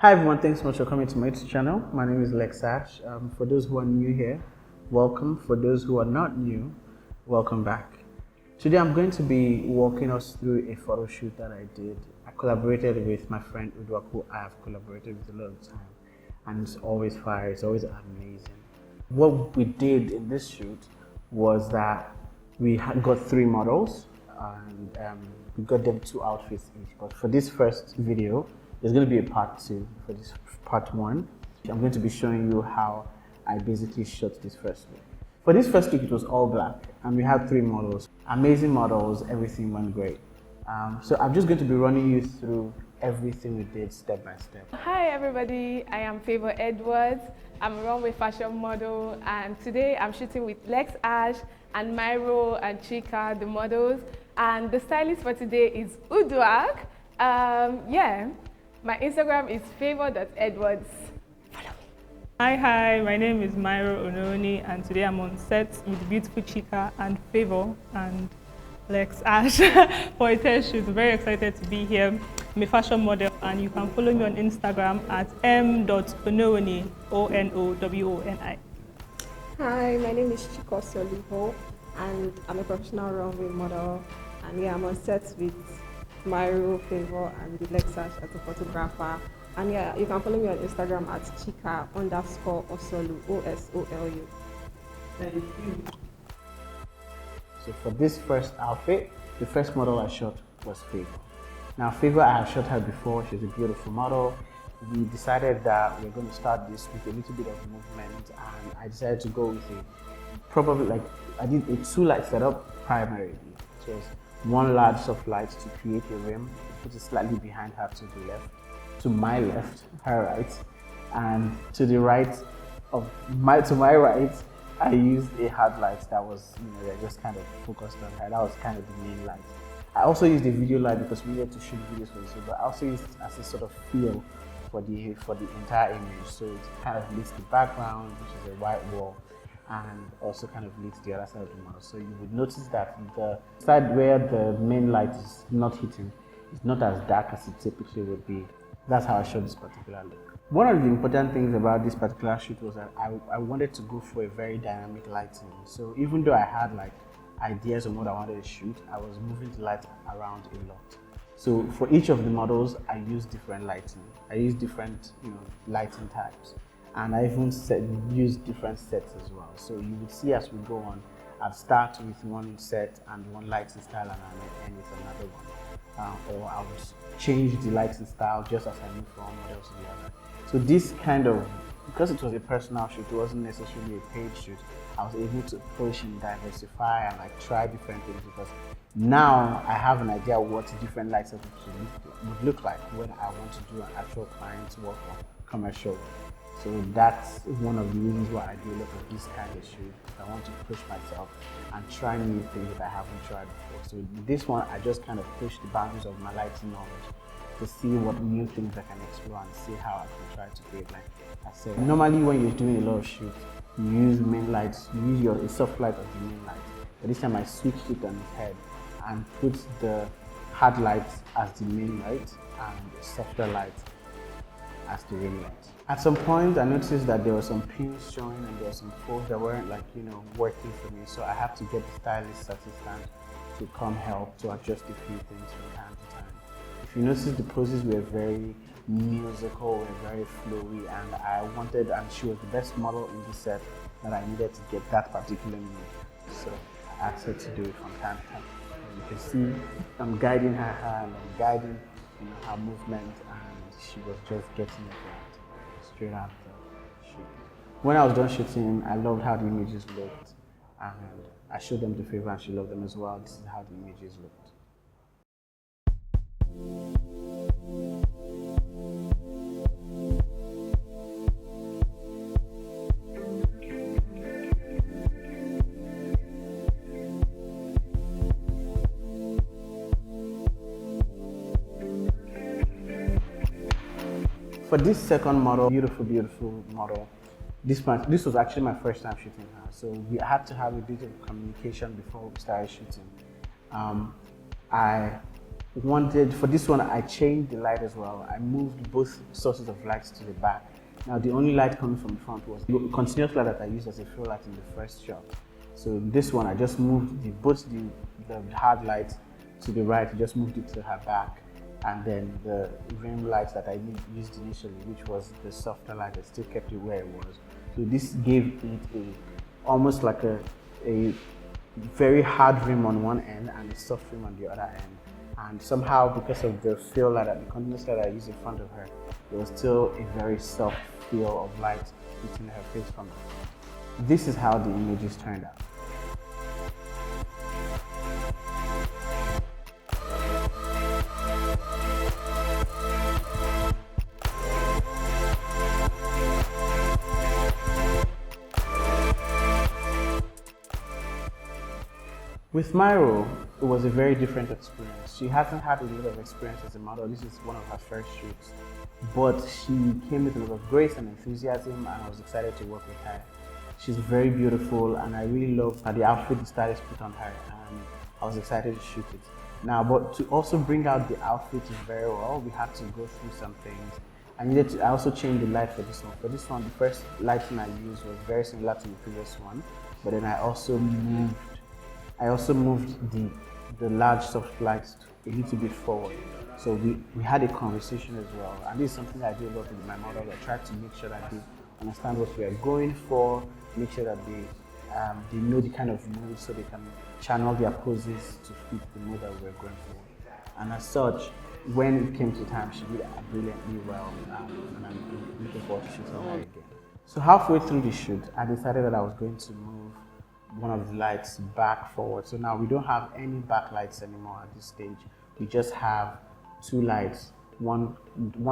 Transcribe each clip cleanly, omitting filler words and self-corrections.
Hi everyone, thanks so much for coming to my YouTube channel. My name is Lex Ash. For those who are new here, welcome. For those who are not new, welcome back. Today I'm going to be walking us through a photo shoot that I did. I collaborated with my friend Udwa, who I have collaborated with a lot of time, and it's always fire, it's always amazing. What we did in this shoot was that we got 3 models and we got them 2 outfits each. But for this first video, there's going to be a part 2. For this part 1, I'm going to be showing you how I basically shot this first week. For this first week, it was all black, and we had 3 models. Amazing models, everything went great. So I'm just going to be running you through everything we did step by step. Hi everybody, I am Favor Edwards. I'm a runway fashion model, and today I'm shooting with Lex Ash and Myro and Chika, the models. And the stylist for today is Udwak. My Instagram is favor.edwards. Follow me. Hi, my name is Myro Ononi, and today I'm on set with beautiful Chika and Favor and Lex Ash for a test shoot. Very excited to be here. I'm a fashion model, and you can follow me on Instagram at m.onowoni, O-N-O-W-O-N-I. Hi, my name is Chika Soliho, and I'm a professional runway model. And I'm on set with Myro, Favor, and with Lex Ash as a photographer. And you can follow me on Instagram at Chika_Osolu, O-S-O-L-U. So for this first outfit, the first model I shot was Favor. Now Favor, I have shot her before. She's a beautiful model. We decided that we're going to start this with a little bit of movement, and I decided to go with I did a 2 light setup primarily. So it was 1 large soft light to create a rim, put it slightly behind her to the left, to my left, her right, and to the right of my right, I used a hard light that was, that just kind of focused on her. That was kind of the main light. I also used a video light because we needed to shoot videos for this, but I also used it as a sort of feel for the entire image. So it kind of leads the background, which is a white wall, and also kind of leads the other side of the model. So you would notice that the side where the main light is not hitting is not as dark as it typically would be. That's how I shot this particular look. One of the important things about this particular shoot was that I wanted to go for a very dynamic lighting. So even though I had ideas on what I wanted to shoot, I was moving the light around a lot. So for each of the models, I used different lighting. I used different lighting types. And I even used different sets as well. So you would see as we go on, I'd start with 1 set and 1 lighting style, and I'd end with another one. Or I would change the lighting style just as I move from one model to the other. So this because it was a personal shoot, it wasn't necessarily a paid shoot, I was able to push and diversify and try different things, because now I have an idea what different light setups would look like when I want to do an actual client work or commercial work. So that's one of the reasons why I do a lot of this kind of shoot. I want to push myself and try new things that I haven't tried before. So with this one, I just kind of push the boundaries of my lighting knowledge to see what new things I can explore and see how I can try to create. Like I said, normally when you're doing a lot of shoots, you use main lights, you use a soft light of the main light. But this time I switched it on its head and put the hard lights as the main light and the softer light as the ring light. At some point, I noticed that there were some pins showing and there were some folds that weren't working for me. So I have to get the stylist assistant to come help to adjust a few things from time to time. If you notice, the poses were very musical, were very flowy, and she was the best model in the set that I needed to get that particular mood. So I asked her to do it from time to time. And you can see I'm guiding her hand, I'm guiding her movement, and she was just getting it right straight after shoot. When I was done shooting, I loved how the images looked, and I showed them to Favor and she loved them as well. This is how the images looked. For this second model, beautiful model, this was actually my first time shooting her, so we had to have a bit of communication before we started shooting. I wanted, for this one, I changed the light as well. I moved both sources of lights to the back. Now, the only light coming from the front was the continuous light that I used as a fill light in the first shot. So this one, I just moved both the hard light to the right, just moved it to her back. And then the rim light that I used initially, which was the softer light, I still kept it where it was. So this gave it almost like a very hard rim on one end and a soft rim on the other end. And somehow, because of the fill light, the continuous light I used in front of her, there was still a very soft feel of light hitting her face from the front. This is how the images turned out. With Myro, it was a very different experience. She hasn't had a lot of experience as a model. This is one of her first shoots. But she came with a lot of grace and enthusiasm, and I was excited to work with her. She's very beautiful, and I really love the outfit the stylist put on her, and I was excited to shoot it. Now, but to also bring out the outfit very well, we had to go through some things. I also changed the light for this one. For this one, the first lighting I used was very similar to the previous one, but then I also moved the large soft lights a little bit forward. So we had a conversation as well. And this is something I do a lot with my model. I try to make sure that they understand what we are going for, make sure that they know the kind of mood so they can channel their poses to fit the mood that we're going for. And as such, when it came to time, she did brilliantly well, and I'm looking forward to shooting her again. So halfway through the shoot, I decided that I was going to move one of the lights back forward. So now we don't have any backlights anymore at this stage. We just have two lights, one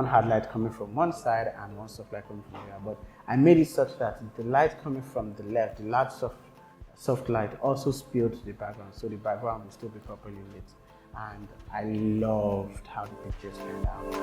hard light coming from one side and one soft light coming from the other. But I made it such that the light coming from the left, the large soft light, also spilled to the background, so the background will still be properly lit. And I loved how the pictures turned out.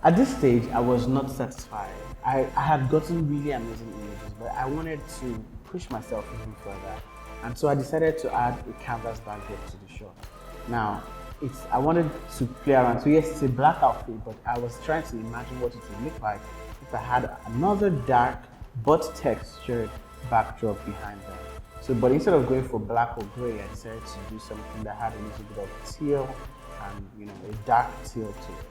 At this stage, I was not satisfied. I had gotten really amazing images, but I wanted to push myself even further. And so I decided to add a canvas backdrop to the shot. Now, I wanted to play around. So yes, it's a black outfit, but I was trying to imagine what it would look like if I had another dark but textured backdrop behind them. So, but instead of going for black or gray, I decided to do something that had a little bit of teal and a dark teal to it.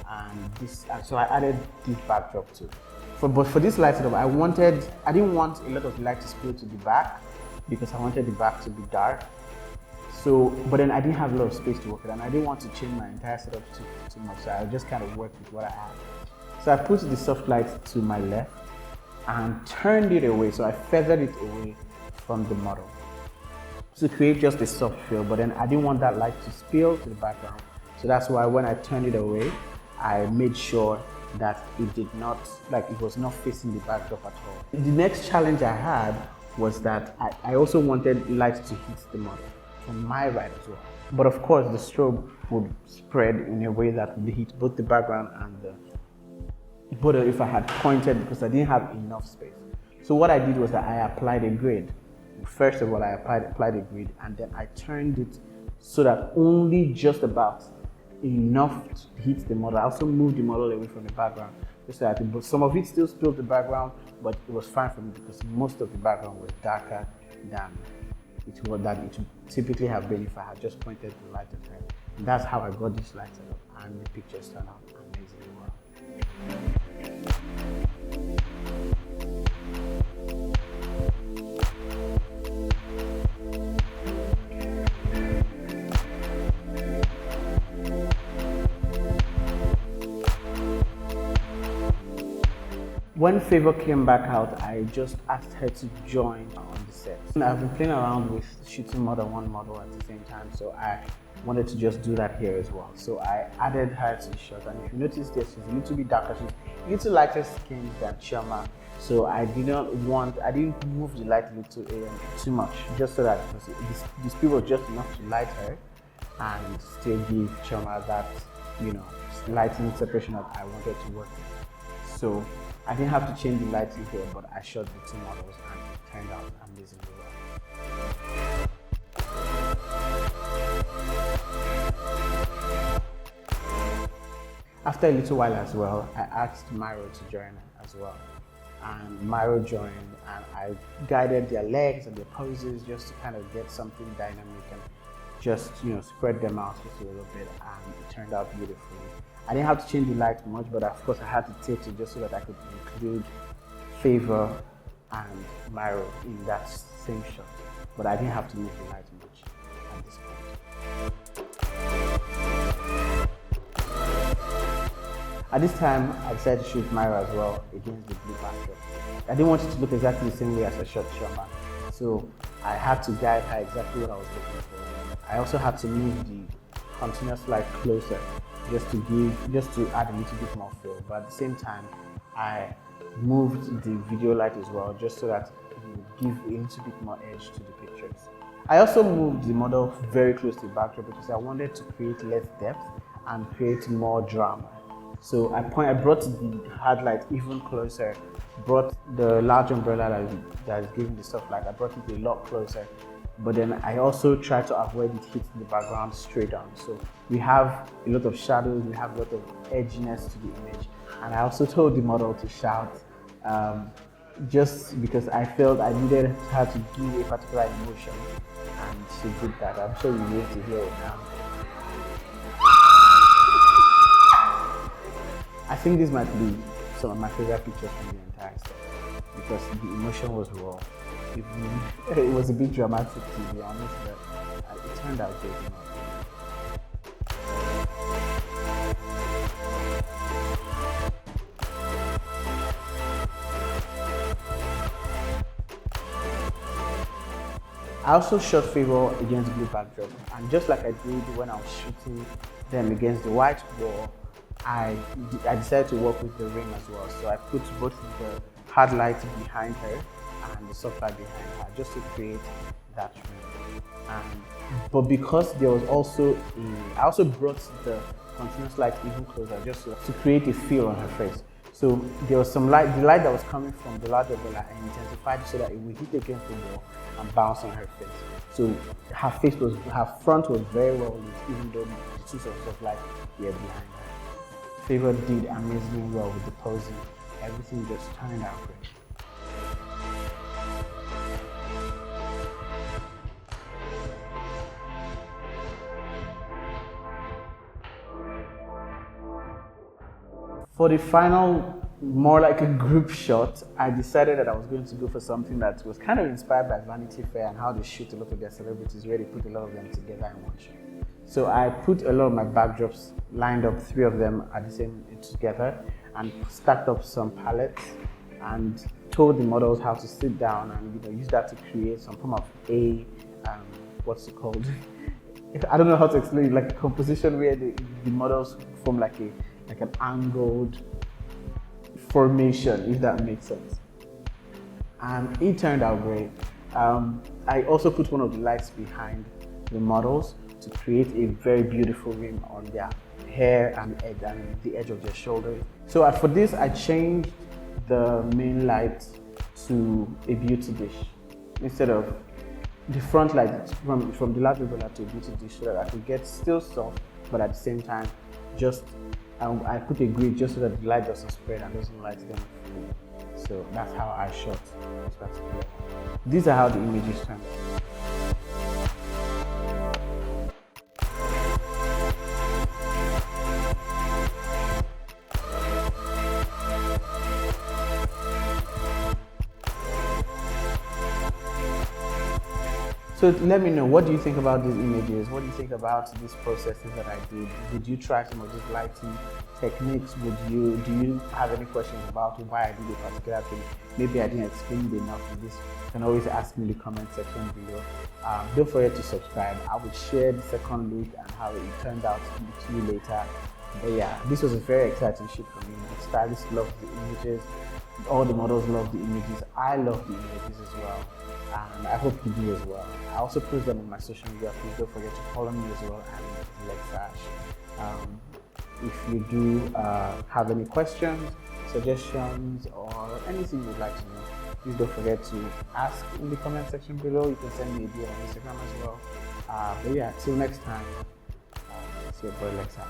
And so I added this backdrop to it. But for this light setup, I didn't want a lot of light to spill to the back because I wanted the back to be dark. So, but then I didn't have a lot of space to work with, and I didn't want to change my entire setup too much. So I just kind of worked with what I had. So I put the soft light to my left and turned it away. So I feathered it away from the model to create just a soft feel. But then I didn't want that light to spill to the background. So that's why when I turned it away, I made sure that it was not facing the backdrop at all. The next challenge I had was that I also wanted light to hit the model from my right as well. But of course, the strobe would spread in a way that would hit both the background and the border if I had pointed, because I didn't have enough space. So what I did was that I applied a grid. First of all, I applied a grid, and then I turned it so that only just about enough to hit the model. I also moved the model away from the background, just so that some of it still spilled the background, but it was fine for me because most of the background was darker than it would typically have been if I had just pointed the light at her. And that's how I got this light set up, and the pictures turned out amazingly well. When Favor came back out, I just asked her to join on the set. I've been playing around with shooting more than one model at the same time, so I wanted to just do that here as well. So I added her to the shot, and if you notice this, she's a little bit darker, she's a little lighter skin than Chioma. So I didn't move the light a little too much, just so that the speed was just enough to light her and still give Chioma that, lighting separation that I wanted to work with. So I didn't have to change the lighting here, but I shot the two models and it turned out amazingly well. After a little while as well, I asked Myro to join as well. And Myro joined, and I guided their legs and their poses just to kind of get something dynamic and just, spread them out just a little bit, and it turned out beautifully. I didn't have to change the light much, but of course I had to take it just so that I could include Favor and Myro in that same shot. But I didn't have to move the light much at this point. At this time, I decided to shoot Myro as well against the blue backdrop. I didn't want it to look exactly the same way as I shot Shoma, so I had to guide her exactly what I was looking for. I also had to move the continuous light closer just to add a little bit more feel. But at the same time, I moved the video light as well, just so that it would give a little bit more edge to the pictures. I also moved the model very close to the backdrop because I wanted to create less depth and create more drama. So I brought the hard light even closer, brought the large umbrella that is giving the soft light, I brought it a lot closer. But then I also tried to avoid it hitting the background straight on. So we have a lot of shadows, we have a lot of edginess to the image. And I also told the model to shout, just because I felt I needed her to give a particular emotion. And she did that. I'm sure you need to hear it now. I think this might be some of my favorite pictures from the entire set because the emotion was raw. It was a bit dramatic to be honest, but it turned out great enough. I also shot Favor against blue backdrop, and just like I did when I was shooting them against the white wall, I decided to work with the ring as well. So I put both the hard light behind her and the soft light behind her just to create that ring. But because there was also I also brought the continuous light even closer just to create a feel on her face. So there was some light, the light that was coming from the large umbrella, and intensified so that it would hit against the wall and bounce on her face. So her front was very well lit, even though the two sources of light were behind her. Favor did amazingly well with the posing. Everything just turned out great. For the final, more like a group shot, I decided that I was going to go for something that was kind of inspired by Vanity Fair and how they shoot a lot of their celebrities, where they put a lot of them together in one shot. So I put a lot of my backdrops, lined up 3 of them at the same together, and stacked up some palettes and told the models how to sit down and use that to create some form of what's it called? I don't know how to explain it, like a composition where the models form like an angled formation, if that makes sense. And it turned out great. I also put one of the lights behind the models to create a very beautiful rim on their hair and the edge of their shoulders. So for this, I changed the main light to a beauty dish instead of the front light from the large umbrella to a beauty dish, so that I could get still soft, but at the same time, I put a grid just so that the light doesn't spread and doesn't light them. So that's how I shot this particular. These are how the images turned out. So let me know, what do you think about these images? What do you think about these processes that I did? Would you try some of these lighting techniques? Do you have any questions about why I did a particular thing? Maybe I didn't explain it enough in this. You can always ask me in the comment section below. Don't forget to subscribe. I will share the second look and how it turned out with you later. But yeah, this was a very exciting shoot for me. The stylists loved the images. All the models love the images. I love the images as well, and I hope you do as well. I also post them on my social media. Please don't forget to follow me as well, and Lex Ash. If you do have any questions, suggestions, or anything you'd like to know, please don't forget to ask in the comment section below. You can send me a DM on Instagram as well. But yeah, till next time, it's your boy Lexa.